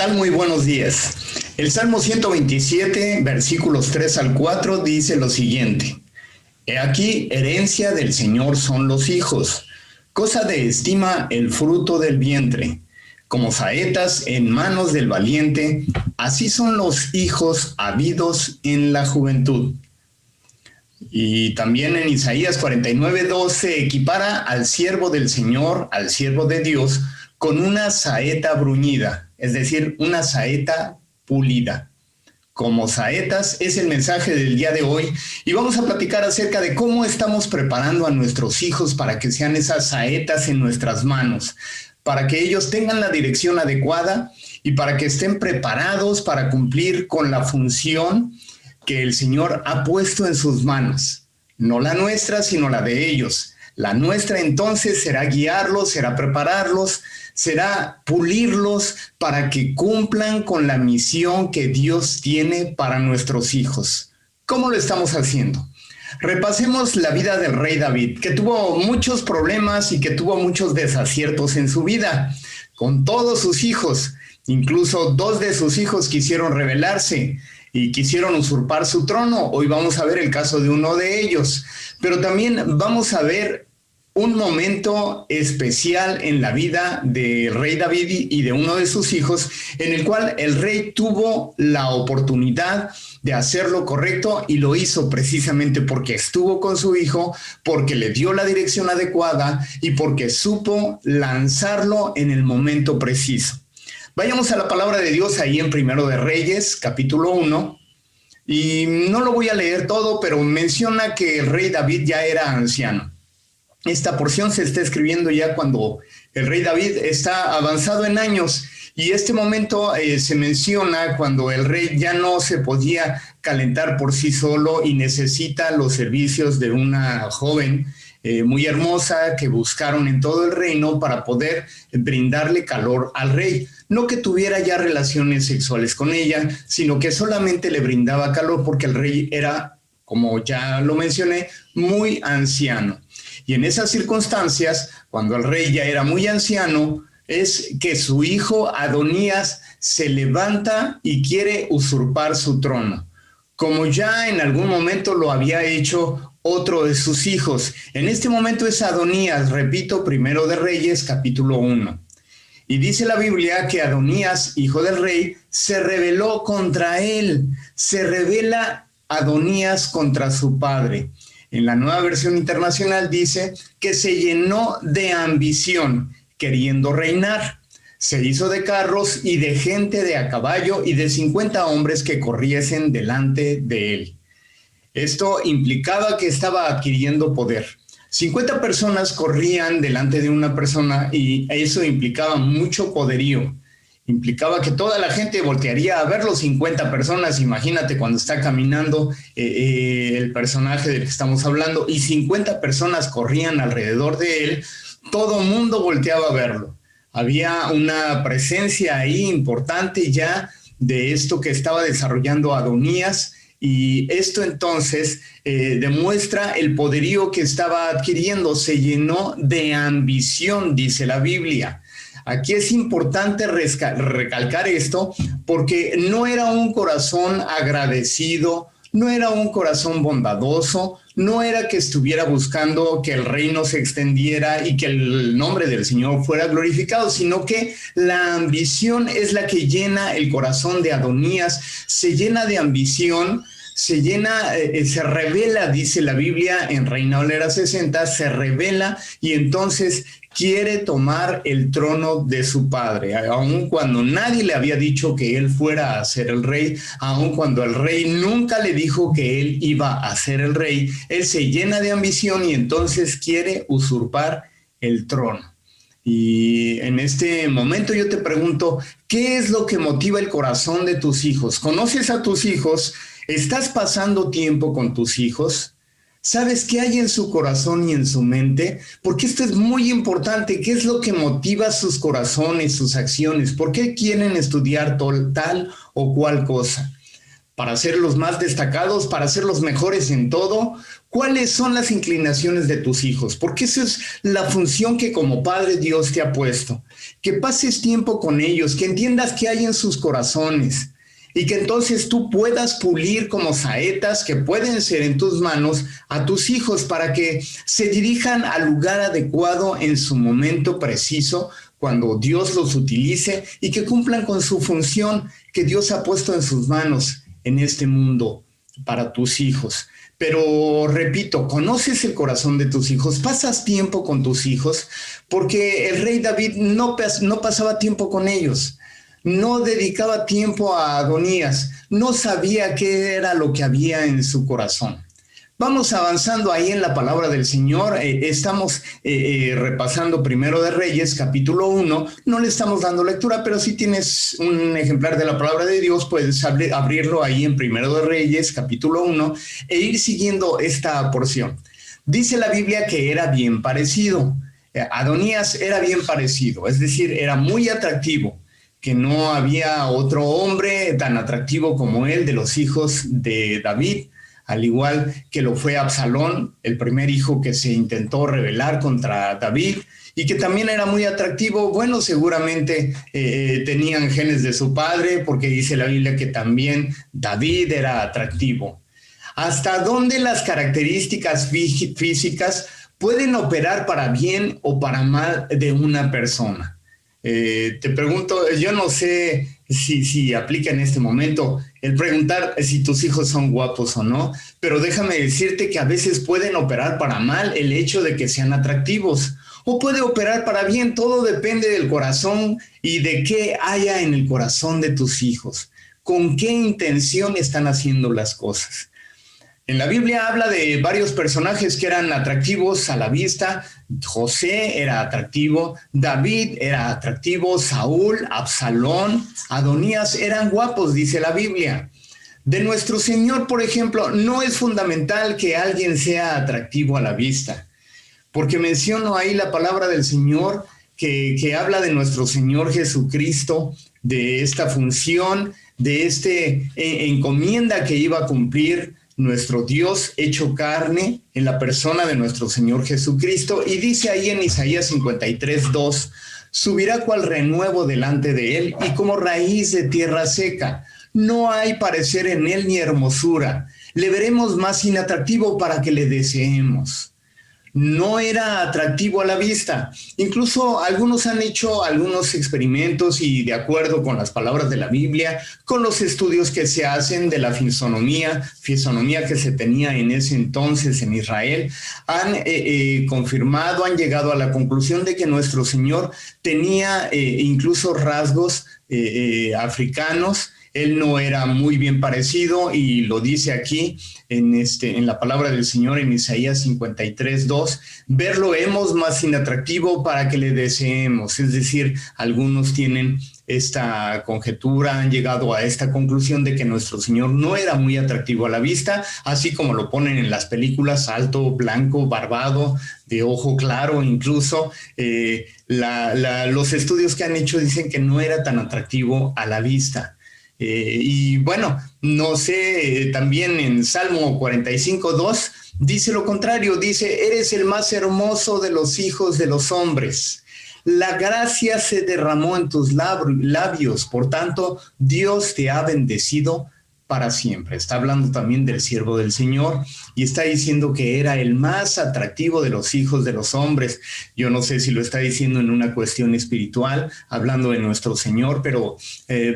tal? Muy buenos días. El Salmo 127, versículos 3 al 4, dice lo siguiente. He aquí, herencia del Señor son los hijos, cosa de estima el fruto del vientre. Como saetas en manos del valiente, así son los hijos habidos en la juventud. Y también en Isaías 49:2 se equipara al siervo del Señor, al siervo de Dios, con una saeta bruñida, es decir, una saeta pulida. Como saetas es el mensaje del día de hoy y vamos a platicar acerca de cómo estamos preparando a nuestros hijos para que sean esas saetas en nuestras manos, para que ellos tengan la dirección adecuada y para que estén preparados para cumplir con la función que el Señor ha puesto en sus manos. No la nuestra, sino la de ellos. La nuestra entonces será guiarlos, será prepararlos, será pulirlos para que cumplan con la misión que Dios tiene para nuestros hijos. ¿Cómo lo estamos haciendo? Repasemos la vida del rey David, que tuvo muchos problemas y que tuvo muchos desaciertos en su vida, con todos sus hijos. Incluso 2 de sus hijos quisieron rebelarse y quisieron usurpar su trono. Hoy vamos a ver el caso de uno de ellos, pero también vamos a ver un momento especial en la vida del rey David y de uno de sus hijos, en el cual el rey tuvo la oportunidad de hacer lo correcto y lo hizo precisamente porque estuvo con su hijo, porque le dio la dirección adecuada y porque supo lanzarlo en el momento preciso. Vayamos a la palabra de Dios ahí en Primero de Reyes, capítulo 1, y no lo voy a leer todo, pero menciona que el rey David ya era anciano. Esta porción se está escribiendo ya cuando el rey David está avanzado en años y este momento se menciona cuando el rey ya no se podía calentar por sí solo y necesita los servicios de una joven muy hermosa que buscaron en todo el reino para poder brindarle calor al rey. No que tuviera ya relaciones sexuales con ella, sino que solamente le brindaba calor porque el rey era, como ya lo mencioné, muy anciano. Y en esas circunstancias, cuando el rey ya era muy anciano, es que su hijo Adonías se levanta y quiere usurpar su trono, como ya en algún momento lo había hecho otro de sus hijos. En este momento es Adonías, repito, Primero de Reyes, capítulo 1. Y dice la Biblia que Adonías, hijo del rey, se rebeló contra él. Se rebela Adonías contra su padre. En la Nueva Versión Internacional dice que se llenó de ambición, queriendo reinar. Se hizo de carros y de gente de a caballo y de 50 hombres que corriesen delante de él. Esto implicaba que estaba adquiriendo poder. 50 personas corrían delante de una persona y eso implicaba mucho poderío. Implicaba que toda la gente voltearía a ver los 50 personas. Imagínate cuando está caminando el personaje del que estamos hablando y 50 personas corrían alrededor de él, todo mundo volteaba a verlo. Había una presencia ahí importante ya de esto que estaba desarrollando Adonías y esto entonces demuestra el poderío que estaba adquiriendo. Se llenó de ambición, dice la Biblia. Aquí es importante recalcar esto porque no era un corazón agradecido, no era un corazón bondadoso, no era que estuviera buscando que el reino se extendiera y que el nombre del Señor fuera glorificado, sino que la ambición es la que llena el corazón de Adonías, se llena de ambición, se revela, dice la Biblia en Reina Valera 60, se revela y entonces quiere tomar el trono de su padre, aun cuando nadie le había dicho que él fuera a ser el rey, aun cuando el rey nunca le dijo que él iba a ser el rey, él se llena de ambición y entonces quiere usurpar el trono. Y en este momento yo te pregunto, ¿qué es lo que motiva el corazón de tus hijos? ¿Conoces a tus hijos? ¿Estás pasando tiempo con tus hijos? ¿Sabes qué hay en su corazón y en su mente? Porque esto es muy importante. ¿Qué es lo que motiva sus corazones, sus acciones? ¿Por qué quieren estudiar tal o cual cosa? para ser los más destacados, para ser los mejores en todo. ¿Cuáles son las inclinaciones de tus hijos? Porque esa es la función que como padre Dios te ha puesto. Que pases tiempo con ellos, que entiendas qué hay en sus corazones y que entonces tú puedas pulir como saetas que pueden ser en tus manos a tus hijos para que se dirijan al lugar adecuado en su momento preciso, cuando Dios los utilice, y que cumplan con su función que Dios ha puesto en sus manos en este mundo para tus hijos. Pero repito, conoces el corazón de tus hijos, pasas tiempo con tus hijos, porque el rey David no pasaba tiempo con ellos, no dedicaba tiempo a Adonías, no sabía qué era lo que había en su corazón. Vamos avanzando ahí en la palabra del Señor. Estamos repasando Primero de Reyes, capítulo 1. No le estamos dando lectura, pero si tienes un ejemplar de la palabra de Dios, puedes abrirlo ahí en Primero de Reyes, capítulo 1, e ir siguiendo esta porción. Dice la Biblia que era bien parecido. Adonías era bien parecido, es decir, era muy atractivo, que no había otro hombre tan atractivo como él de los hijos de David, al igual que lo fue Absalón, el primer hijo que se intentó rebelar contra David, y que también era muy atractivo. Bueno, seguramente tenían genes de su padre, porque dice la Biblia que también David era atractivo. ¿Hasta dónde las características físicas pueden operar para bien o para mal de una persona? Te pregunto, yo no sé si aplica en este momento el preguntar si tus hijos son guapos o no, pero déjame decirte que a veces pueden operar para mal el hecho de que sean atractivos, o puede operar para bien. Todo depende del corazón y de qué haya en el corazón de tus hijos, con qué intención están haciendo las cosas. En la Biblia habla de varios personajes que eran atractivos a la vista. José era atractivo, David era atractivo, Saúl, Absalón, Adonías eran guapos, dice la Biblia. De nuestro Señor, por ejemplo, no es fundamental que alguien sea atractivo a la vista, porque menciono ahí la palabra del Señor que habla de nuestro Señor Jesucristo, de esta función, de esta encomienda que iba a cumplir nuestro Dios hecho carne en la persona de nuestro Señor Jesucristo. Y dice ahí en Isaías 53:2, subirá cual renuevo delante de él y como raíz de tierra seca. No hay parecer en él ni hermosura. Le veremos más inatractivo para que le deseemos. No era atractivo a la vista. Incluso algunos han hecho algunos experimentos y, de acuerdo con las palabras de la Biblia, con los estudios que se hacen de la fisonomía que se tenía en ese entonces en Israel, han confirmado, han llegado a la conclusión de que nuestro Señor tenía incluso rasgos africanos. Él no era muy bien parecido, y lo dice aquí en la palabra del Señor en Isaías 53:2, verlo hemos más inatractivo para que le deseemos. Es decir, algunos tienen esta conjetura, han llegado a esta conclusión de que nuestro Señor no era muy atractivo a la vista, así como lo ponen en las películas: alto, blanco, barbado, de ojo claro. Incluso los estudios que han hecho dicen que no era tan atractivo a la vista. Y bueno, no sé, también en Salmo 45:2 dice lo contrario, dice: eres el más hermoso de los hijos de los hombres. La gracia se derramó en tus labios, por tanto, Dios te ha bendecido para siempre. Está hablando también del siervo del Señor y está diciendo que era el más atractivo de los hijos de los hombres. Yo no sé si lo está diciendo en una cuestión espiritual, hablando de nuestro Señor, pero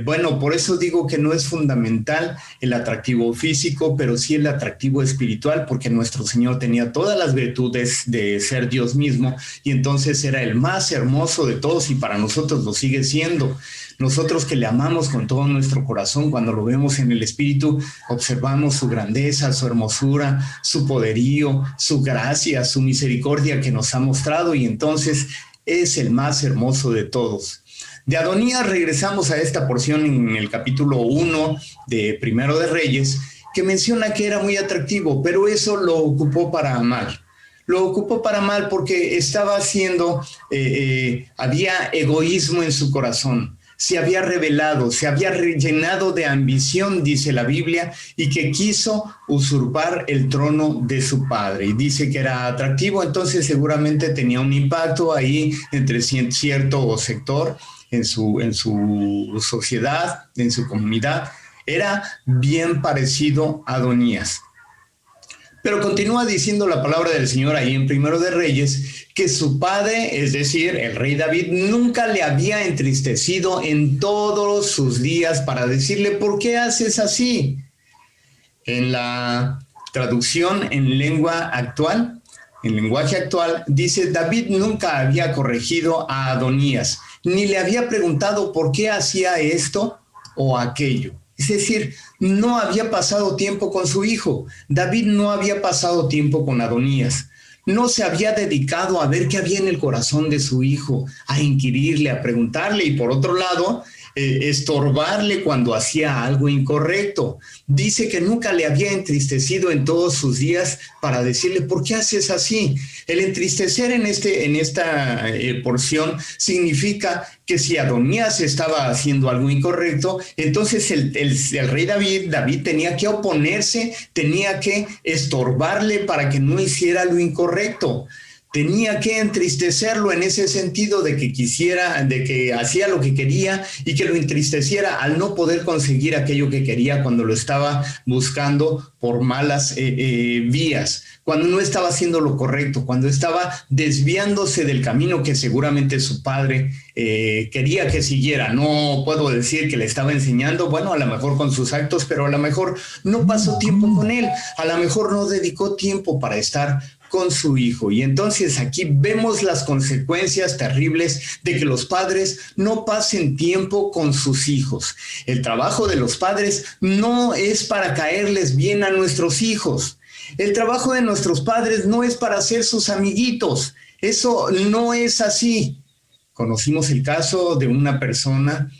bueno, por eso digo que no es fundamental el atractivo físico, pero sí el atractivo espiritual, porque nuestro Señor tenía todas las virtudes de ser Dios mismo, y entonces era el más hermoso de todos, y para nosotros lo sigue siendo. Nosotros que le amamos con todo nuestro corazón, cuando lo vemos en el Espíritu, observamos su grandeza, su hermosura, su poderío, su gracia, su misericordia que nos ha mostrado, y entonces es el más hermoso de todos. De Adonías regresamos a esta porción en el capítulo 1 de Primero de Reyes, que menciona que era muy atractivo, pero eso lo ocupó para mal. Lo ocupó para mal porque estaba haciendo, había egoísmo en su corazón. se había rebelado, se había rellenado de ambición, dice la Biblia, y que quiso usurpar el trono de su padre. Y dice que era atractivo, entonces seguramente tenía un impacto ahí entre cierto sector en su sociedad, en su comunidad. Era bien parecido a Adonías. Pero continúa diciendo la palabra del Señor ahí en Primero de Reyes, que su padre, es decir, el rey David, nunca le había entristecido en todos sus días para decirle, ¿por qué haces así? En la traducción en lenguaje actual, dice, David nunca había corregido a Adonías, ni le había preguntado por qué hacía esto o aquello. Es decir, no había pasado tiempo con su hijo. David no había pasado tiempo con Adonías. No se había dedicado a ver qué había en el corazón de su hijo, a inquirirle, a preguntarle y por otro lado, estorbarle cuando hacía algo incorrecto. Dice que nunca le había entristecido en todos sus días para decirle, ¿por qué haces así? El entristecer en esta porción significa que si Adonías estaba haciendo algo incorrecto, entonces el rey David tenía que oponerse, tenía que estorbarle para que no hiciera lo incorrecto. Tenía que entristecerlo en ese sentido de que hacía lo que quería y que lo entristeciera al no poder conseguir aquello que quería cuando lo estaba buscando por malas vías, cuando no estaba haciendo lo correcto, cuando estaba desviándose del camino que seguramente su padre quería que siguiera. No puedo decir que le estaba enseñando, bueno, a lo mejor con sus actos, pero a lo mejor no pasó tiempo con él, a lo mejor no dedicó tiempo para estar con su hijo. Y entonces aquí vemos las consecuencias terribles de que los padres no pasen tiempo con sus hijos. El trabajo de los padres no es para caerles bien a nuestros hijos. El trabajo de nuestros padres no es para ser sus amiguitos. Eso no es así. Conocimos el caso de una persona,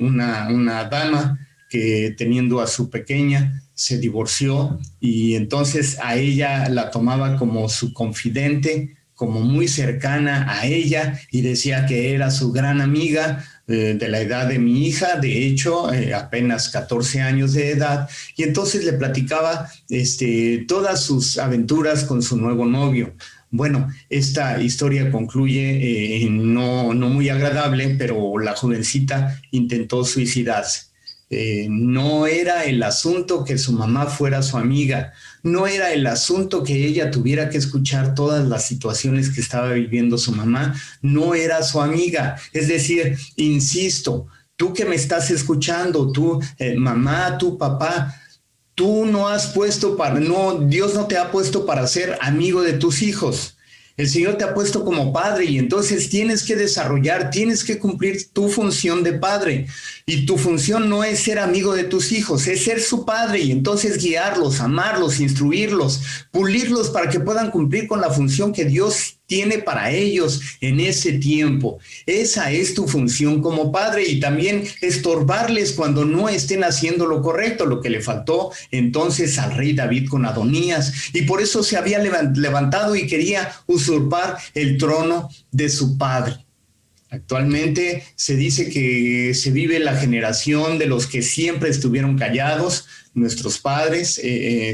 una dama que teniendo a su pequeña, se divorció y entonces a ella la tomaba como su confidente, como muy cercana a ella y decía que era su gran amiga de la edad de mi hija, de hecho apenas 14 años de edad, y entonces le platicaba todas sus aventuras con su nuevo novio. Bueno, esta historia concluye no muy agradable, pero la jovencita intentó suicidarse. No era el asunto que su mamá fuera su amiga, no era el asunto que ella tuviera que escuchar todas las situaciones que estaba viviendo su mamá, no era su amiga. Es decir, insisto, tú que me estás escuchando, tú, mamá, tú, papá, tú no has puesto Dios no te ha puesto para ser amigo de tus hijos. El Señor te ha puesto como padre y entonces tienes que cumplir tu función de padre. Y tu función no es ser amigo de tus hijos, es ser su padre y entonces guiarlos, amarlos, instruirlos, pulirlos para que puedan cumplir con la función que Dios tiene para ellos en ese tiempo. Esa es tu función como padre y también estorbarles cuando no estén haciendo lo correcto, lo que le faltó entonces al rey David con Adonías. Y por eso se había levantado y quería usurpar el trono de su padre. Actualmente se dice que se vive la generación de los que siempre estuvieron callados, nuestros padres,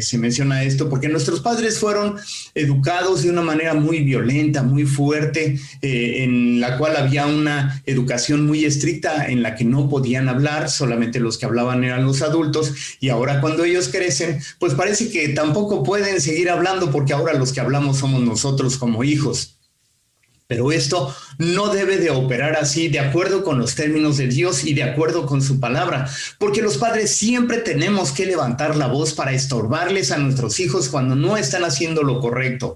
se menciona esto, porque nuestros padres fueron educados de una manera muy violenta, muy fuerte, en la cual había una educación muy estricta en la que no podían hablar, solamente los que hablaban eran los adultos, y ahora cuando ellos crecen, pues parece que tampoco pueden seguir hablando porque ahora los que hablamos somos nosotros como hijos. Pero esto no debe de operar así, de acuerdo con los términos de Dios y de acuerdo con su palabra, porque los padres siempre tenemos que levantar la voz para estorbarles a nuestros hijos cuando no están haciendo lo correcto.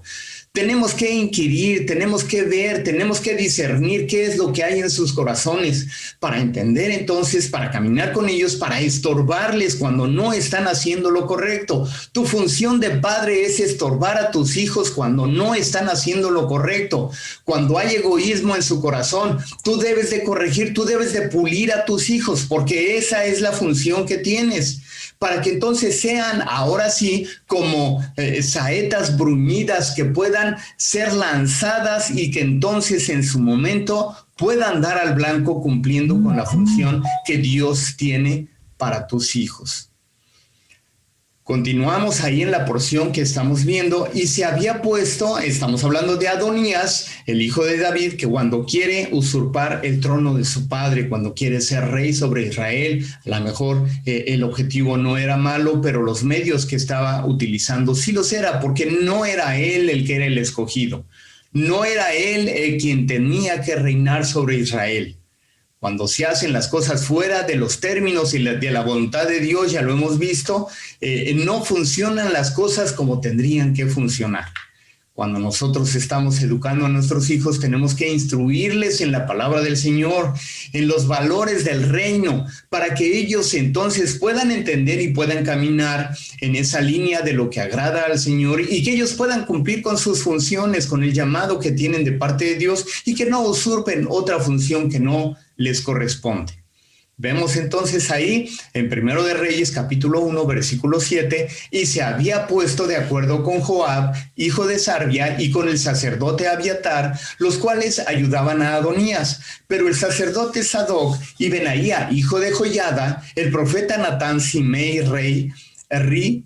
Tenemos que inquirir, tenemos que ver, tenemos que discernir qué es lo que hay en sus corazones para entender entonces, para caminar con ellos, para estorbarles cuando no están haciendo lo correcto. Tu función de padre es estorbar a tus hijos cuando no están haciendo lo correcto. Cuando hay egoísmo en su corazón, tú debes de corregir, tú debes de pulir a tus hijos porque esa es la función que tienes. para que entonces sean ahora sí como saetas bruñidas que puedan ser lanzadas y que entonces en su momento puedan dar al blanco cumpliendo con la función que Dios tiene para tus hijos. Continuamos ahí en la porción que estamos viendo y se había puesto, estamos hablando de Adonías, el hijo de David, que cuando quiere usurpar el trono de su padre, cuando quiere ser rey sobre Israel, a lo mejor el objetivo no era malo, pero los medios que estaba utilizando sí los era, porque no era él el que era el escogido, no era él quien tenía que reinar sobre Israel. Cuando se hacen las cosas fuera de los términos y de la voluntad de Dios, ya lo hemos visto, no funcionan las cosas como tendrían que funcionar. Cuando nosotros estamos educando a nuestros hijos, tenemos que instruirles en la palabra del Señor, en los valores del reino, para que ellos entonces puedan entender y puedan caminar en esa línea de lo que agrada al Señor y que ellos puedan cumplir con sus funciones, con el llamado que tienen de parte de Dios y que no usurpen otra función que no les corresponde. Vemos entonces ahí en Primero de Reyes capítulo 1 versículo 7, y se había puesto de acuerdo con Joab, hijo de Sarvia, y con el sacerdote Abiatar, los cuales ayudaban a Adonías. Pero el sacerdote Sadoc y Benaía, hijo de Joiada, el profeta Natán, Simei, rey, Ri,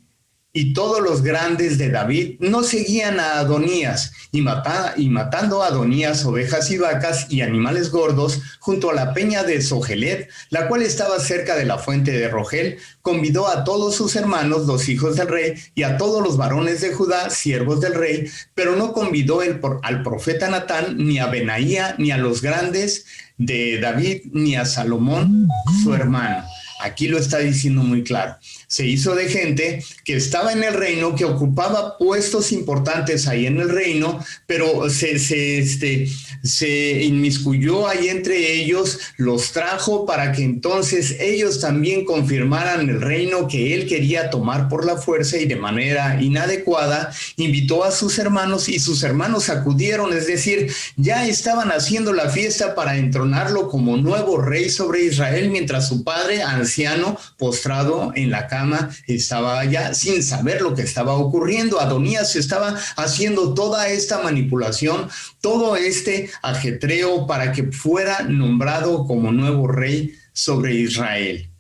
y todos los grandes de David no seguían a Adonías, y matando a Adonías ovejas y vacas y animales gordos junto a la peña de Zohelet, la cual estaba cerca de la fuente de Rogel, convidó a todos sus hermanos, los hijos del rey, y a todos los varones de Judá, siervos del rey, pero no convidó al profeta Natán, ni a Benaía, ni a los grandes de David, ni a Salomón, su hermano. Aquí lo está diciendo muy claro. Se hizo de gente que estaba en el reino, que ocupaba puestos importantes ahí en el reino, pero se inmiscuyó ahí entre ellos, los trajo para que entonces ellos también confirmaran el reino que él quería tomar por la fuerza y de manera inadecuada. Invitó a sus hermanos y sus hermanos acudieron, es decir, ya estaban haciendo la fiesta para entronarlo como nuevo rey sobre Israel, mientras su padre, anciano, postrado en la cama, estaba allá sin saber lo que estaba ocurriendo. Adonías estaba haciendo toda esta manipulación, todo este ajetreo para que fuera nombrado como nuevo rey sobre Israel.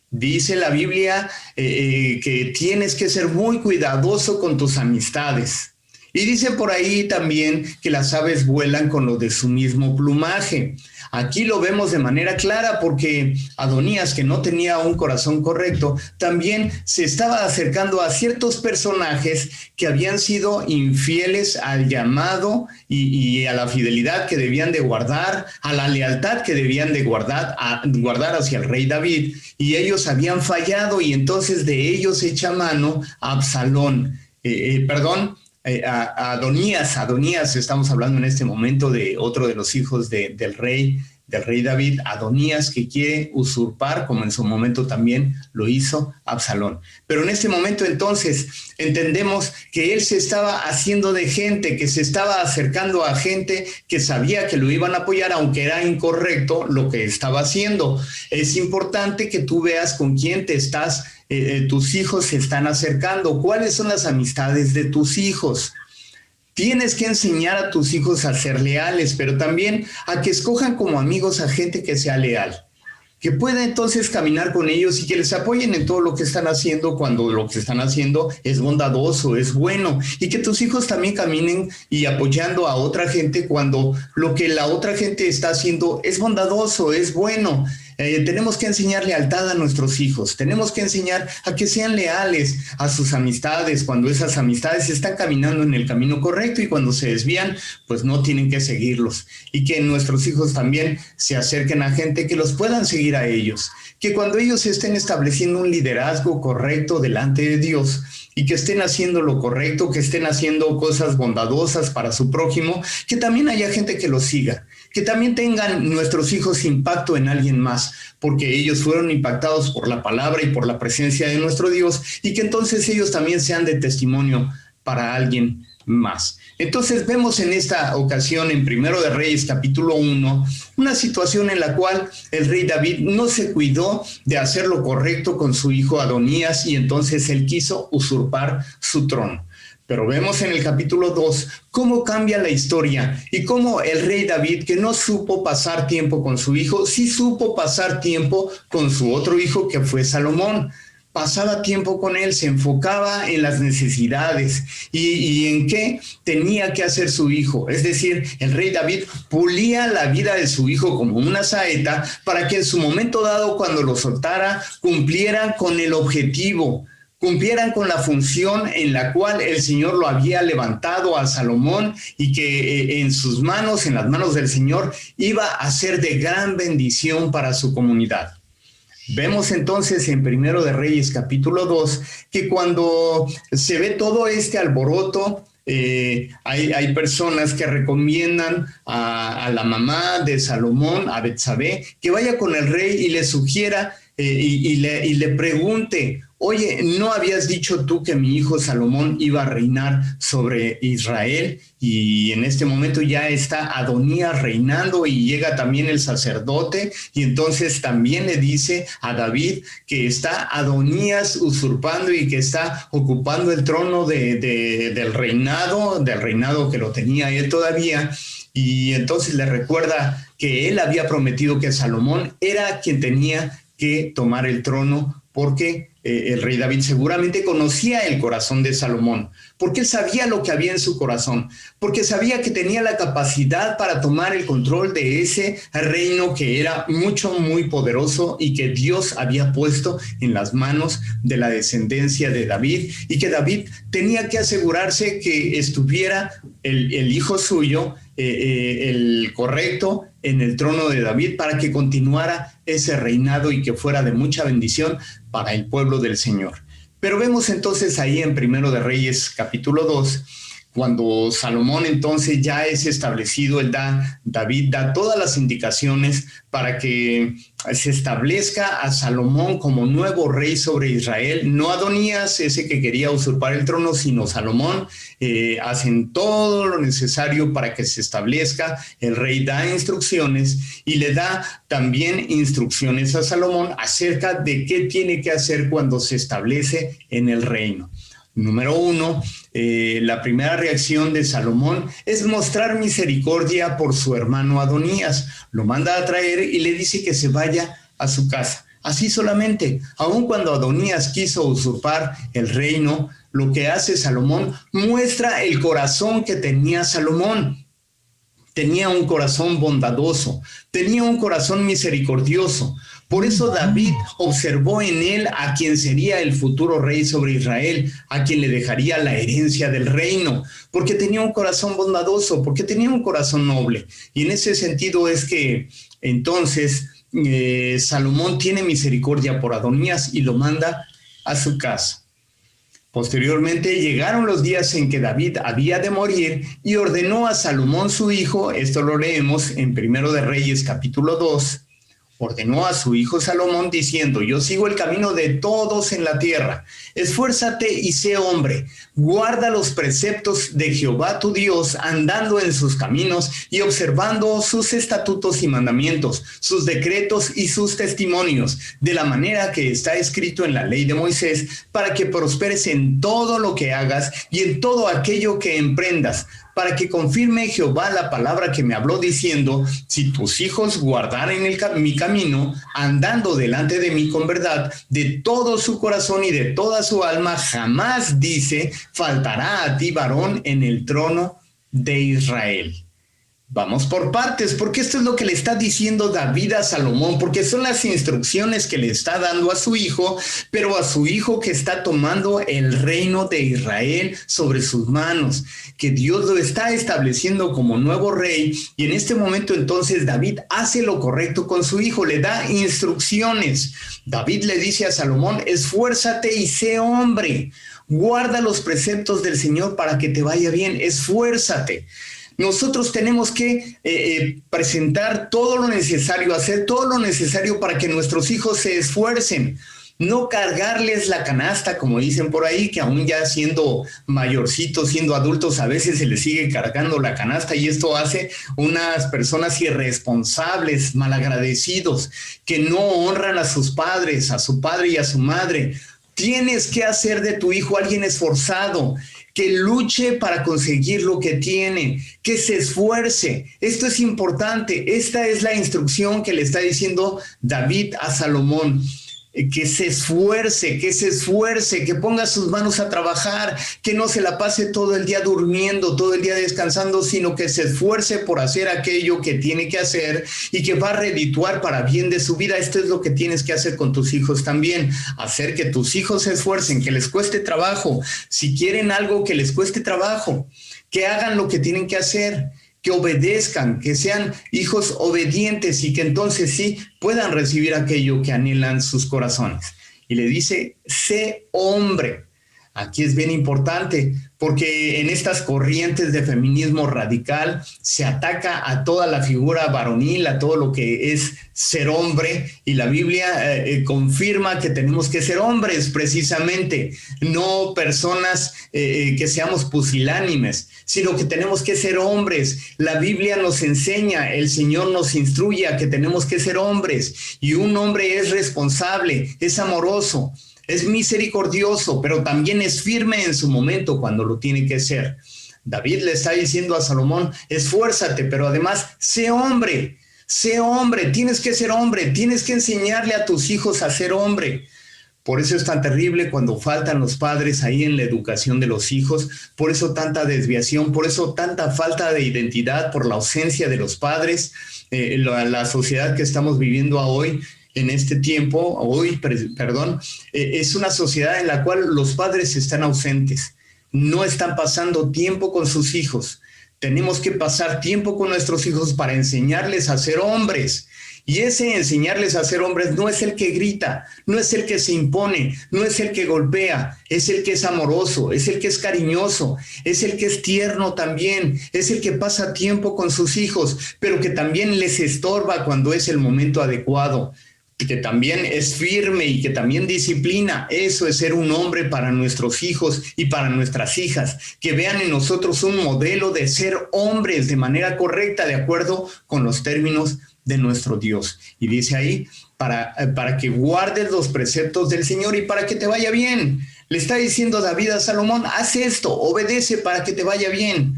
Dice la Biblia que tienes que ser muy cuidadoso con tus amistades. Y dice por ahí también que las aves vuelan con lo de su mismo plumaje. Aquí lo vemos de manera clara porque Adonías, que no tenía un corazón correcto, también se estaba acercando a ciertos personajes que habían sido infieles al llamado y a la fidelidad que debían de guardar, a la lealtad que debían de guardar hacia el rey David, y ellos habían fallado, y entonces de ellos echa mano a Absalón, a Adonías, estamos hablando en este momento de otro de los hijos del rey David, Adonías, que quiere usurpar, como en su momento también lo hizo Absalón. Pero en este momento entonces entendemos que él se estaba haciendo de gente, que se estaba acercando a gente que sabía que lo iban a apoyar, aunque era incorrecto lo que estaba haciendo. Es importante que tú veas con quién tus hijos se están acercando, cuáles son las amistades de tus hijos. Tienes que enseñar a tus hijos a ser leales, pero también a que escojan como amigos a gente que sea leal, que pueda entonces caminar con ellos y que les apoyen en todo lo que están haciendo cuando lo que están haciendo es bondadoso, es bueno, y que tus hijos también caminen y apoyando a otra gente cuando lo que la otra gente está haciendo es bondadoso, es bueno. Tenemos que enseñar lealtad a nuestros hijos, tenemos que enseñar a que sean leales a sus amistades cuando esas amistades están caminando en el camino correcto, y cuando se desvían, pues no tienen que seguirlos, y que nuestros hijos también se acerquen a gente que los puedan seguir a ellos, que cuando ellos estén estableciendo un liderazgo correcto delante de Dios y que estén haciendo lo correcto, que estén haciendo cosas bondadosas para su prójimo, que también haya gente que los siga, que también tengan nuestros hijos impacto en alguien más, porque ellos fueron impactados por la palabra y por la presencia de nuestro Dios, y que entonces ellos también sean de testimonio para alguien más. Entonces vemos en esta ocasión, en Primero de Reyes, capítulo 1, una situación en la cual el rey David no se cuidó de hacer lo correcto con su hijo Adonías y entonces él quiso usurpar su trono. Pero vemos en el capítulo 2 cómo cambia la historia y cómo el rey David, que no supo pasar tiempo con su hijo, sí supo pasar tiempo con su otro hijo que fue Salomón. Pasaba tiempo con él, se enfocaba en las necesidades y en qué tenía que hacer su hijo. Es decir, el rey David pulía la vida de su hijo como una saeta para que en su momento dado, cuando lo soltara, cumplieran con el objetivo, cumplieran con la función en la cual el Señor lo había levantado a Salomón y que en sus manos, en las manos del Señor, iba a ser de gran bendición para su comunidad. Vemos entonces en Primero de Reyes capítulo 2 que cuando se ve todo este alboroto, hay personas que recomiendan a la mamá de Salomón, a Betsabé, que vaya con el rey y le sugiera y le pregunte: oye, ¿no habías dicho tú que mi hijo Salomón iba a reinar sobre Israel? Y en este momento ya está Adonías reinando y llega también el sacerdote y entonces también le dice a David que está Adonías usurpando y que está ocupando el trono del reinado que lo tenía él todavía. Y entonces le recuerda que él había prometido que Salomón era quien tenía que tomar el trono, porque el rey David seguramente conocía el corazón de Salomón, porque él sabía lo que había en su corazón, porque sabía que tenía la capacidad para tomar el control de ese reino que era muy poderoso y que Dios había puesto en las manos de la descendencia de David, y que David tenía que asegurarse que estuviera el hijo suyo, el correcto, en el trono de David, para que continuara ese reinado y que fuera de mucha bendición para el pueblo del Señor. Pero vemos entonces ahí en Primero de Reyes capítulo 2, cuando Salomón entonces ya es establecido, David da todas las indicaciones para que se establezca a Salomón como nuevo rey sobre Israel. No Adonías, ese que quería usurpar el trono, sino Salomón. Hacen todo lo necesario para que se establezca. El rey da instrucciones y le da también instrucciones a Salomón acerca de qué tiene que hacer cuando se establece en el reino. Número 1, la primera reacción de Salomón es mostrar misericordia por su hermano Adonías. Lo manda a traer y le dice que se vaya a su casa. Así solamente, aun cuando Adonías quiso usurpar el reino, lo que hace Salomón muestra el corazón que tenía Salomón. Tenía un corazón bondadoso, tenía un corazón misericordioso. Por eso David observó en él a quien sería el futuro rey sobre Israel, a quien le dejaría la herencia del reino, porque tenía un corazón bondadoso, porque tenía un corazón noble. Y en ese sentido es que entonces Salomón tiene misericordia por Adonías y lo manda a su casa. Posteriormente llegaron los días en que David había de morir y ordenó a Salomón su hijo, esto lo leemos en Primero de Reyes capítulo 2, ordenó a su hijo Salomón diciendo: yo sigo el camino de todos en la tierra, esfuérzate y sé hombre, guarda los preceptos de Jehová tu Dios, andando en sus caminos y observando sus estatutos y mandamientos, sus decretos y sus testimonios, de la manera que está escrito en la ley de Moisés, para que prosperes en todo lo que hagas y en todo aquello que emprendas, para que confirme Jehová la palabra que me habló diciendo: si tus hijos guardaren mi camino, andando delante de mí con verdad, de todo su corazón y de toda su alma, jamás, dice, faltará a ti varón en el trono de Israel. Vamos por partes, porque esto es lo que le está diciendo David a Salomón, porque son las instrucciones que le está dando a su hijo, pero a su hijo que está tomando el reino de Israel sobre sus manos, que Dios lo está estableciendo como nuevo rey, y en este momento entonces David hace lo correcto con su hijo, le da instrucciones. David le dice a Salomón: esfuérzate y sé hombre, guarda los preceptos del Señor para que te vaya bien, esfuérzate. Nosotros tenemos que presentar todo lo necesario, hacer todo lo necesario para que nuestros hijos se esfuercen. no cargarles la canasta, como dicen por ahí, que aún ya siendo mayorcitos, siendo adultos, a veces se les sigue cargando la canasta y esto hace unas personas irresponsables, malagradecidos, que no honran a sus padres, a su padre y a su madre. Tienes que hacer de tu hijo alguien esforzado, que luche para conseguir lo que tiene, que se esfuerce. Esto es importante. Esta es la instrucción que le está diciendo David a Salomón. Que se esfuerce, que ponga sus manos a trabajar, que no se la pase todo el día durmiendo, todo el día descansando, sino que se esfuerce por hacer aquello que tiene que hacer y que va a redituar para bien de su vida. Esto es lo que tienes que hacer con tus hijos también, hacer que tus hijos se esfuercen, que les cueste trabajo. Si quieren algo que les cueste trabajo, que hagan lo que tienen que hacer, que obedezcan, que sean hijos obedientes y que entonces sí puedan recibir aquello que anhelan sus corazones. Y le dice, sé hombre. Aquí es bien importante porque en estas corrientes de feminismo radical se ataca a toda la figura varonil, a todo lo que es ser hombre, y la Biblia confirma que tenemos que ser hombres precisamente, no personas que seamos pusilánimes, sino que tenemos que ser hombres. La Biblia nos enseña, el Señor nos instruye a que tenemos que ser hombres, y un hombre es responsable, es amoroso, es misericordioso, pero también es firme en su momento cuando lo tiene que ser. David le está diciendo a Salomón, esfuérzate, pero además sé hombre, tienes que ser hombre, tienes que enseñarle a tus hijos a ser hombre. Por eso es tan terrible cuando faltan los padres ahí en la educación de los hijos, por eso tanta desviación, por eso tanta falta de identidad, por la ausencia de los padres, la sociedad que estamos viviendo hoy, en este tiempo, es una sociedad en la cual los padres están ausentes, no están pasando tiempo con sus hijos. Tenemos que pasar tiempo con nuestros hijos para enseñarles a ser hombres. Y ese enseñarles a ser hombres no es el que grita, no es el que se impone, no es el que golpea, es el que es amoroso, es el que es cariñoso, es el que es tierno también, es el que pasa tiempo con sus hijos, pero que también les estorba cuando es el momento adecuado, que también es firme y que también disciplina. Eso es ser un hombre para nuestros hijos y para nuestras hijas, que vean en nosotros un modelo de ser hombres de manera correcta, de acuerdo con los términos de nuestro Dios. Y dice ahí, para que guardes los preceptos del Señor y para que te vaya bien. Le está diciendo David a Salomón, haz esto, obedece para que te vaya bien.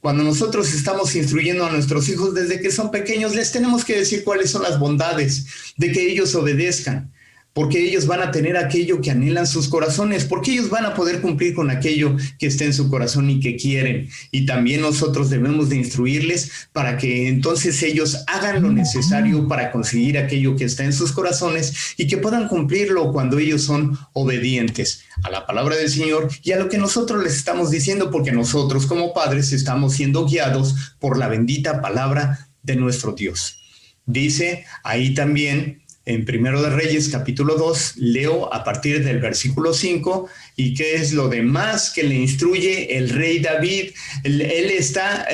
Cuando nosotros estamos instruyendo a nuestros hijos desde que son pequeños, les tenemos que decir cuáles son las bondades de que ellos obedezcan, porque ellos van a tener aquello que anhelan sus corazones, porque ellos van a poder cumplir con aquello que está en su corazón y que quieren. Y también nosotros debemos de instruirles para que entonces ellos hagan lo necesario para conseguir aquello que está en sus corazones y que puedan cumplirlo cuando ellos son obedientes a la palabra del Señor y a lo que nosotros les estamos diciendo, porque nosotros como padres estamos siendo guiados por la bendita palabra de nuestro Dios. Dice ahí también en Primero de Reyes, capítulo 2, leo a partir del versículo 5, y qué es lo demás que le instruye el rey David. Él está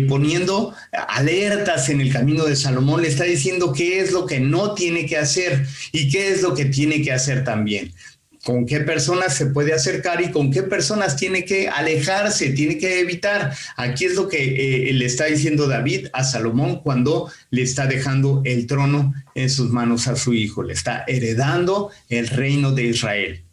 poniendo alertas en el camino de Salomón, le está diciendo qué es lo que no tiene que hacer y qué es lo que tiene que hacer también. Con qué personas se puede acercar y con qué personas tiene que alejarse, tiene que evitar. Aquí es lo que le está diciendo David a Salomón cuando le está dejando el trono en sus manos a su hijo. Le está heredando el reino de Israel.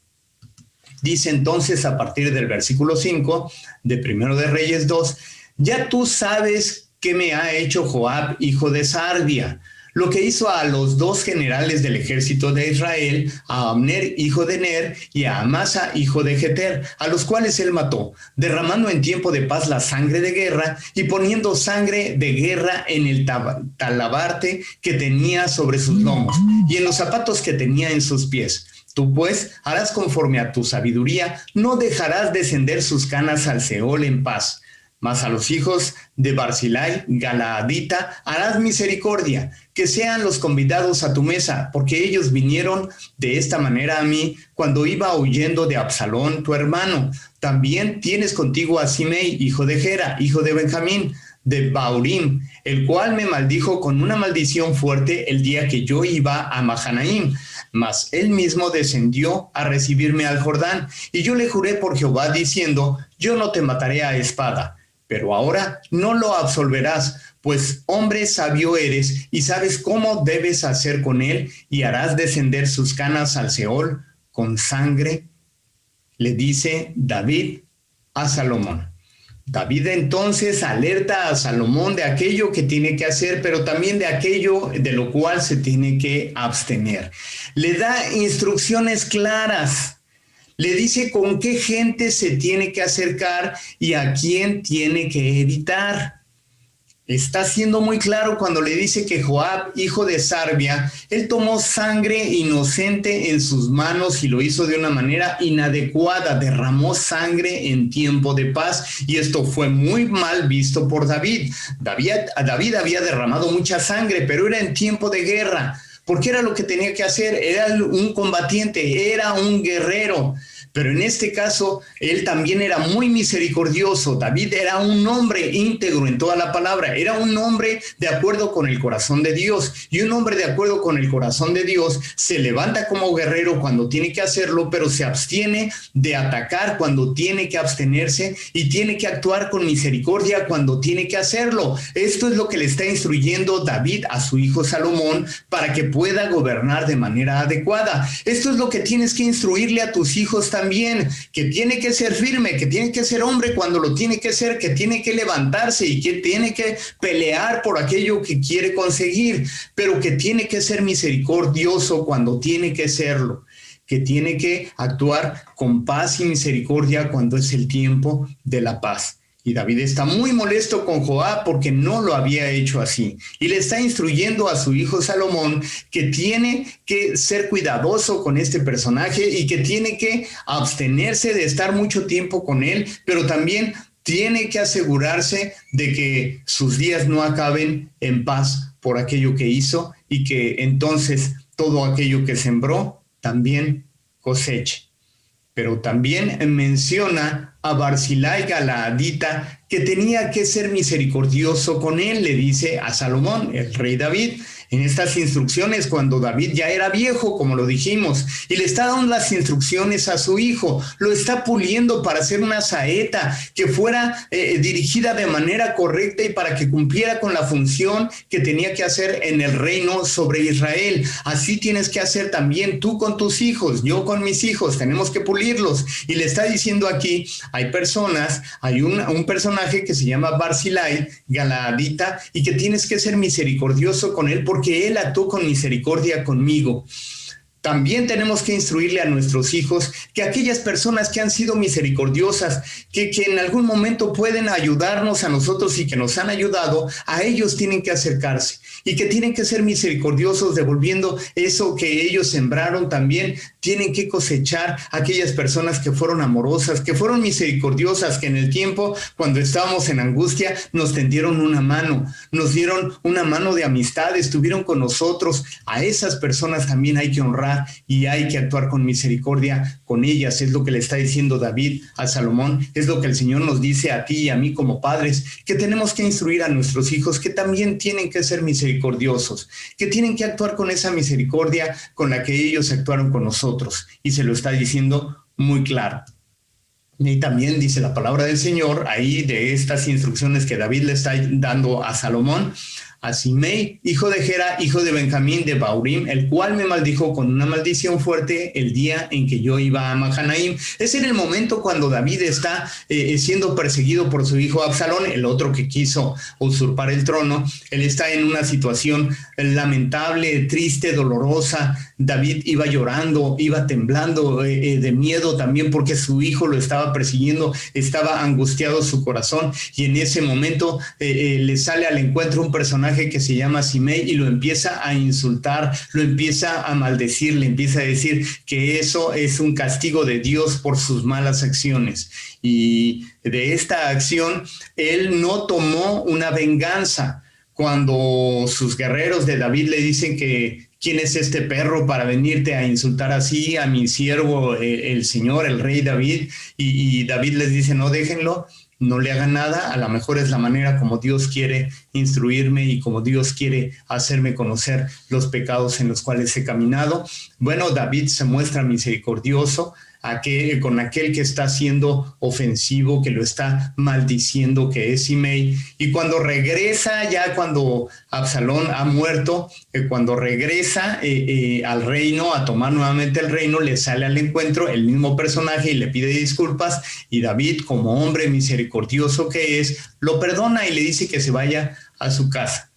Dice entonces a partir del versículo 5 de Primero de Reyes 2, ya tú sabes qué me ha hecho Joab, hijo de Sarvia, lo que hizo a los dos generales del ejército de Israel, a Abner, hijo de Ner, y a Amasa, hijo de Jeter, a los cuales él mató, derramando en tiempo de paz la sangre de guerra y poniendo sangre de guerra en el talabarte que tenía sobre sus lomos y en los zapatos que tenía en sus pies. Tú pues harás conforme a tu sabiduría, no dejarás descender sus canas al Seol en paz. Mas a los hijos de Barzillai, Galaadita, harás misericordia, que sean los convidados a tu mesa, porque ellos vinieron de esta manera a mí cuando iba huyendo de Absalón, tu hermano. También tienes contigo a Simei, hijo de Gera, hijo de Benjamín. de Baurim, el cual me maldijo con una maldición fuerte el día que yo iba a Mahanaim. Mas él mismo descendió a recibirme al Jordán, y yo le juré por Jehová diciendo, yo no te mataré a espada, pero ahora no lo absolverás, pues hombre sabio eres y sabes cómo debes hacer con él, y harás descender sus canas al Seol con sangre, le dice David a Salomón. David entonces alerta a Salomón de aquello que tiene que hacer, pero también de aquello de lo cual se tiene que abstener. Le da instrucciones claras, le dice con qué gente se tiene que acercar y a quién tiene que evitar. Está siendo muy claro cuando le dice que Joab, hijo de Sarvia, él tomó sangre inocente en sus manos y lo hizo de una manera inadecuada, derramó sangre en tiempo de paz, y esto fue muy mal visto por David. David había derramado mucha sangre, pero era en tiempo de guerra, porque era lo que tenía que hacer, era un combatiente, era un guerrero. Pero en este caso, él también era muy misericordioso. David era un hombre íntegro en toda la palabra. Era un hombre de acuerdo con el corazón de Dios. Y un hombre de acuerdo con el corazón de Dios se levanta como guerrero cuando tiene que hacerlo, pero se abstiene de atacar cuando tiene que abstenerse, y tiene que actuar con misericordia cuando tiene que hacerlo. Esto es lo que le está instruyendo David a su hijo Salomón para que pueda gobernar de manera adecuada. Esto es lo que tienes que instruirle a tus hijos también, que tiene que ser firme, que tiene que ser hombre cuando lo tiene que ser, que tiene que levantarse y que tiene que pelear por aquello que quiere conseguir, pero que tiene que ser misericordioso cuando tiene que serlo, que tiene que actuar con paz y misericordia cuando es el tiempo de la paz. Y David está muy molesto con Joab porque no lo había hecho así. Y le está instruyendo a su hijo Salomón que tiene que ser cuidadoso con este personaje y que tiene que abstenerse de estar mucho tiempo con él, pero también tiene que asegurarse de que sus días no acaben en paz por aquello que hizo, y que entonces todo aquello que sembró también coseche. Pero también menciona a Barzillai Galaadita que tenía que ser misericordioso con él, le dice a Salomón, el rey David, en estas instrucciones cuando David ya era viejo, como lo dijimos, y le está dando las instrucciones a su hijo, lo está puliendo para hacer una saeta que fuera dirigida de manera correcta y para que cumpliera con la función que tenía que hacer en el reino sobre Israel. Así tienes que hacer también tú con tus hijos, yo con mis hijos, tenemos que pulirlos. Y le está diciendo aquí, hay personas, hay un personaje que se llama Barzillai Galaadita, y que tienes que ser misericordioso con él porque él actuó con misericordia conmigo. También tenemos que instruirle a nuestros hijos que aquellas personas que han sido misericordiosas, que en algún momento pueden ayudarnos a nosotros y que nos han ayudado, a ellos tienen que acercarse y que tienen que ser misericordiosos devolviendo eso que ellos sembraron. También tienen que cosechar aquellas personas que fueron amorosas, que fueron misericordiosas, que en el tiempo cuando estábamos en angustia nos tendieron una mano, nos dieron una mano de amistad, estuvieron con nosotros. A esas personas también hay que honrar y hay que actuar con misericordia con ellas. Es lo que le está diciendo David a Salomón, es lo que el Señor nos dice a ti y a mí como padres, que tenemos que instruir a nuestros hijos que también tienen que ser misericordiosos, que tienen que actuar con esa misericordia con la que ellos actuaron con nosotros, y se lo está diciendo muy claro. Y también dice la palabra del Señor ahí de estas instrucciones que David le está dando a Salomón, a Simei, hijo de Gera, hijo de Benjamín de Baurim, el cual me maldijo con una maldición fuerte el día en que yo iba a Mahanaim. Es en el momento cuando David está siendo perseguido por su hijo Absalón, el otro que quiso usurpar el trono. Él está en una situación lamentable, triste, dolorosa. David iba llorando, iba temblando de miedo también porque su hijo lo estaba persiguiendo, estaba angustiado su corazón, y en ese momento le sale al encuentro un personaje que se llama Simei y lo empieza a insultar, lo empieza a maldecir, le empieza a decir que eso es un castigo de Dios por sus malas acciones. Y de esta acción él no tomó una venganza. Cuando sus guerreros de David le dicen que ¿quién es este perro para venirte a insultar así a mi siervo, el Señor, el rey David? Y David les dice, no, déjenlo. no le hagan nada, a lo mejor es la manera como Dios quiere instruirme y como Dios quiere hacerme conocer los pecados en los cuales he caminado. Bueno, David se muestra misericordioso con aquel que está siendo ofensivo, que lo está maldiciendo, que es Simei. Y cuando regresa, ya cuando Absalón ha muerto, cuando regresa al reino, a tomar nuevamente el reino, le sale al encuentro el mismo personaje y le pide disculpas, y David, como hombre misericordioso que es, lo perdona y le dice que se vaya a su casa.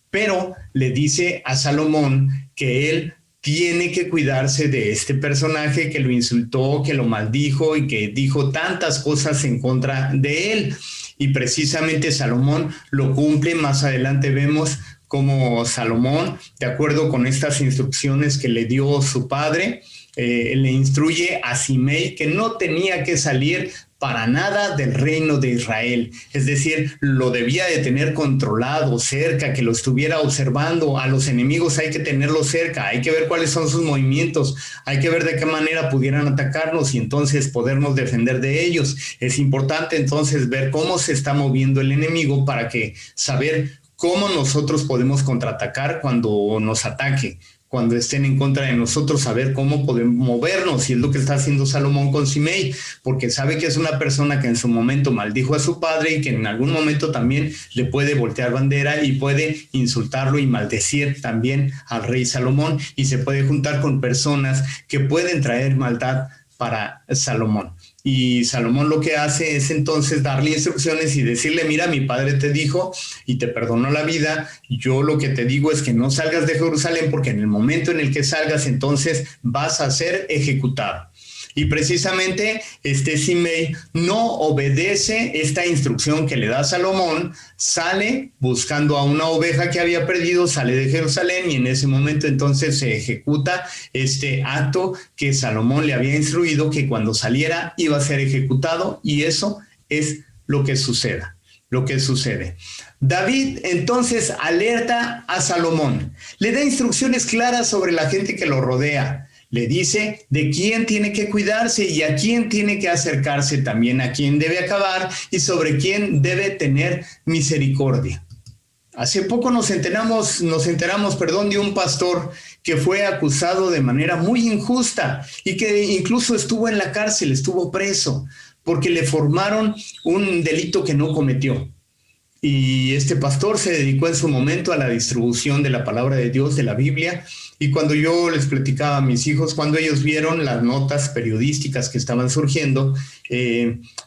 Pero le dice a Salomón que él tiene que cuidarse de este personaje que lo insultó, que lo maldijo y que dijo tantas cosas en contra de él. Y precisamente Salomón lo cumple. Más adelante vemos cómo Salomón, de acuerdo con estas instrucciones que le dio su padre, le instruye a Simei que no tenía que salir para nada del reino de Israel. Es decir, lo debía de tener controlado, cerca, que lo estuviera observando. A los enemigos hay que tenerlos cerca, hay que ver cuáles son sus movimientos, hay que ver de qué manera pudieran atacarnos y entonces podernos defender de ellos. Es importante entonces ver cómo se está moviendo el enemigo para que saber cómo nosotros podemos contraatacar cuando nos ataque, cuando estén en contra de nosotros, saber cómo podemos movernos, y es lo que está haciendo Salomón con Simei, porque sabe que es una persona que en su momento maldijo a su padre y que en algún momento también le puede voltear bandera y puede insultarlo y maldecir también al rey Salomón, y se puede juntar con personas que pueden traer maldad para Salomón. Y Salomón lo que hace es entonces darle instrucciones y decirle: mira, mi padre te dijo y te perdonó la vida, yo lo que te digo es que no salgas de Jerusalén, porque en el momento en el que salgas entonces vas a ser ejecutado. Y precisamente Simei no obedece esta instrucción que le da Salomón, sale buscando a una oveja que había perdido, sale de Jerusalén, y en ese momento entonces se ejecuta este acto que Salomón le había instruido, que cuando saliera iba a ser ejecutado, y eso es lo que sucede. David entonces alerta a Salomón, le da instrucciones claras sobre la gente que lo rodea. Le dice de quién tiene que cuidarse y a quién tiene que acercarse, también a quién debe acabar y sobre quién debe tener misericordia. Hace poco nos enteramos, de un pastor que fue acusado de manera muy injusta y que incluso estuvo en la cárcel, estuvo preso, porque le formaron un delito que no cometió. Y este pastor se dedicó en su momento a la distribución de la palabra de Dios, de la Biblia. Y cuando yo les platicaba a mis hijos, cuando ellos vieron las notas periodísticas que estaban surgiendo,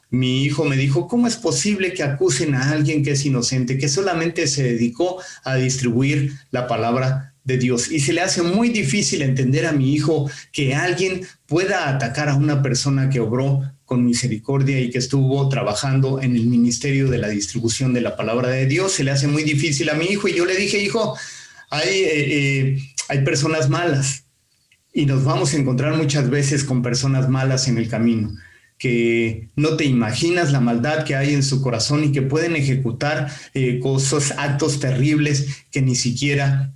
mi hijo me dijo: ¿cómo es posible que acusen a alguien que es inocente, que solamente se dedicó a distribuir la palabra de Dios? Y se le hace muy difícil entender a mi hijo que alguien pueda atacar a una persona que obró con misericordia y que estuvo trabajando en el ministerio de la distribución de la palabra de Dios. Se le hace muy difícil a mi hijo, y yo le dije: hijo, hay personas malas, y nos vamos a encontrar muchas veces con personas malas en el camino, que no te imaginas la maldad que hay en su corazón y que pueden ejecutar actos terribles que ni siquiera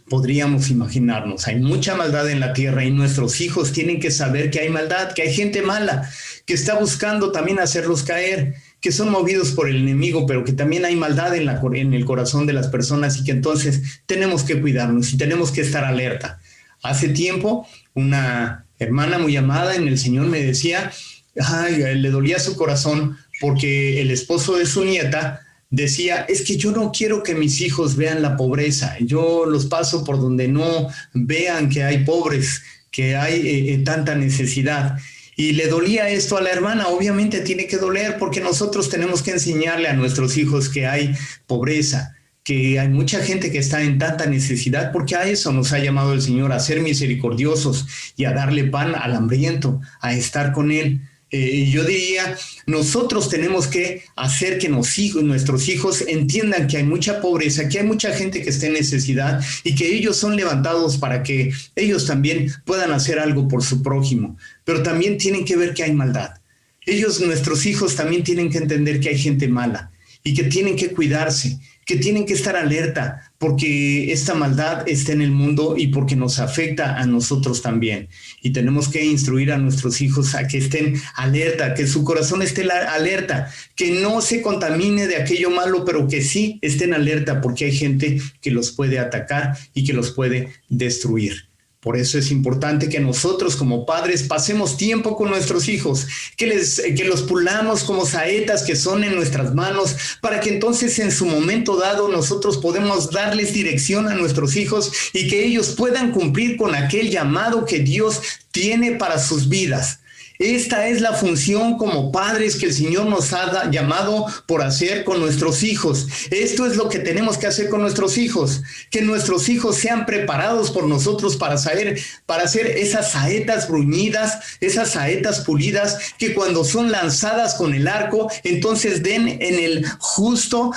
podríamos imaginarnos. Hay mucha maldad en la tierra, y nuestros hijos tienen que saber que hay maldad, que hay gente mala, que está buscando también hacerlos caer, que son movidos por el enemigo, pero que también hay maldad en el corazón de las personas, y que entonces tenemos que cuidarnos y tenemos que estar alerta. Hace tiempo, una hermana muy amada en el Señor me decía, le dolía su corazón porque el esposo de su nieta decía: es que yo no quiero que mis hijos vean la pobreza, yo los paso por donde no vean que hay pobres, que hay tanta necesidad. Y le dolía esto a la hermana. Obviamente tiene que doler, porque nosotros tenemos que enseñarle a nuestros hijos que hay pobreza, que hay mucha gente que está en tanta necesidad, porque a eso nos ha llamado el Señor, a ser misericordiosos y a darle pan al hambriento, a estar con Él. Yo diría, nosotros tenemos que hacer que nuestros hijos entiendan que hay mucha pobreza, que hay mucha gente que está en necesidad, y que ellos son levantados para que ellos también puedan hacer algo por su prójimo. Pero también tienen que ver que hay maldad. Nuestros hijos también tienen que entender que hay gente mala y que tienen que cuidarse, que tienen que estar alerta porque esta maldad está en el mundo y porque nos afecta a nosotros también. Y tenemos que instruir a nuestros hijos a que estén alerta, que su corazón esté alerta, que no se contamine de aquello malo, pero que sí estén alerta porque hay gente que los puede atacar y que los puede destruir. Por eso es importante que nosotros como padres pasemos tiempo con nuestros hijos, que los pulamos como saetas que son en nuestras manos, para que entonces en su momento dado nosotros podemos darles dirección a nuestros hijos y que ellos puedan cumplir con aquel llamado que Dios tiene para sus vidas. Esta es la función como padres que el Señor nos ha llamado por hacer con nuestros hijos. Esto es lo que tenemos que hacer con nuestros hijos, que nuestros hijos sean preparados por nosotros para hacer esas saetas bruñidas, esas saetas pulidas, que cuando son lanzadas con el arco, entonces den en el justo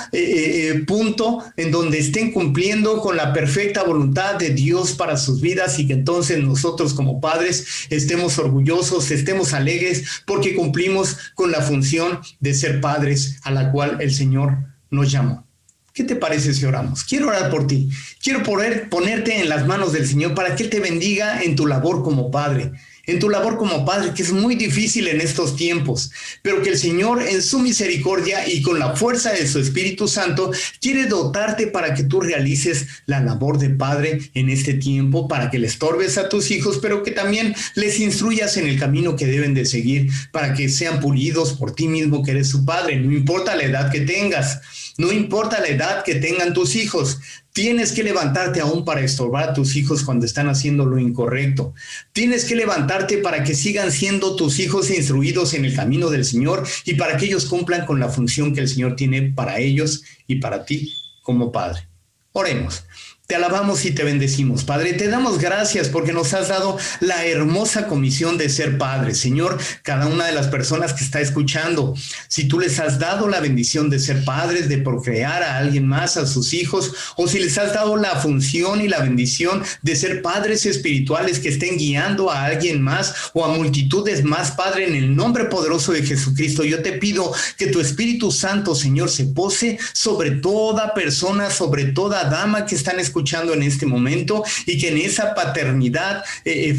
punto en donde estén cumpliendo con la perfecta voluntad de Dios para sus vidas, y que entonces nosotros como padres estemos orgullosos, estemos alegres porque cumplimos con la función de ser padres a la cual el Señor nos llamó. ¿Qué te parece si oramos? Quiero orar por ti. Quiero poder ponerte en las manos del Señor para que Él te bendiga en tu labor como padre. En tu labor como padre, que es muy difícil en estos tiempos, pero que el Señor en su misericordia y con la fuerza de su Espíritu Santo quiere dotarte para que tú realices la labor de padre en este tiempo, para que le estorbes a tus hijos, pero que también les instruyas en el camino que deben de seguir, para que sean pulidos por ti mismo que eres su padre. No importa la edad que tengas, no importa la edad que tengan tus hijos, tienes que levantarte aún para estorbar a tus hijos cuando están haciendo lo incorrecto. Tienes que levantarte para que sigan siendo tus hijos instruidos en el camino del Señor y para que ellos cumplan con la función que el Señor tiene para ellos y para ti como padre. Oremos. Te alabamos y te bendecimos, Padre. Te damos gracias porque nos has dado la hermosa comisión de ser padres. Señor, cada una de las personas que está escuchando, si tú les has dado la bendición de ser padres, de procrear a alguien más, a sus hijos, o si les has dado la función y la bendición de ser padres espirituales que estén guiando a alguien más o a multitudes más, Padre, en el nombre poderoso de Jesucristo, yo te pido que tu Espíritu Santo, Señor, se pose sobre toda persona, sobre toda dama que están escuchando en este momento, y que en esa paternidad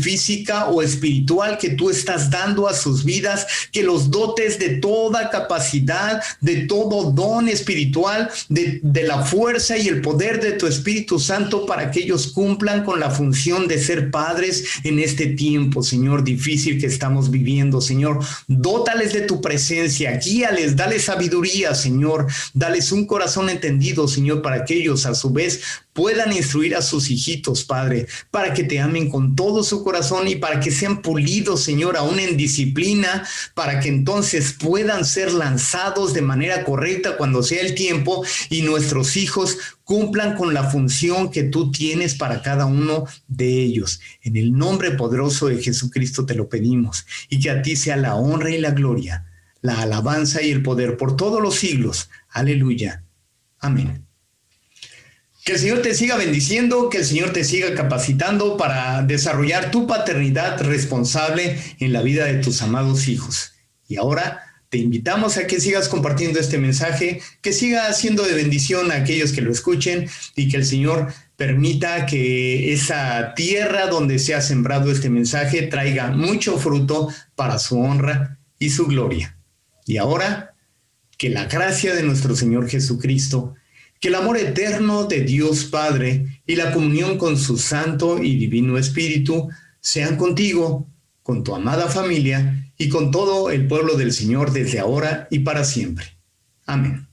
física o espiritual que tú estás dando a sus vidas, que los dotes de toda capacidad, de todo don espiritual, de la fuerza y el poder de tu Espíritu Santo, para que ellos cumplan con la función de ser padres en este tiempo, Señor, difícil que estamos viviendo. Señor, dótales de tu presencia, guíales, dales sabiduría, Señor, dales un corazón entendido, Señor, para que ellos a su vez puedan instruir a sus hijitos, Padre, para que te amen con todo su corazón y para que sean pulidos, Señor, aún en disciplina, para que entonces puedan ser lanzados de manera correcta cuando sea el tiempo y nuestros hijos cumplan con la función que tú tienes para cada uno de ellos. En el nombre poderoso de Jesucristo te lo pedimos, y que a ti sea la honra y la gloria, la alabanza y el poder por todos los siglos. Aleluya. Amén. Que el Señor te siga bendiciendo, que el Señor te siga capacitando para desarrollar tu paternidad responsable en la vida de tus amados hijos. Y ahora te invitamos a que sigas compartiendo este mensaje, que siga siendo de bendición a aquellos que lo escuchen, y que el Señor permita que esa tierra donde se ha sembrado este mensaje traiga mucho fruto para su honra y su gloria. Y ahora, que la gracia de nuestro Señor Jesucristo, que el amor eterno de Dios Padre y la comunión con su Santo y Divino Espíritu sean contigo, con tu amada familia y con todo el pueblo del Señor desde ahora y para siempre. Amén.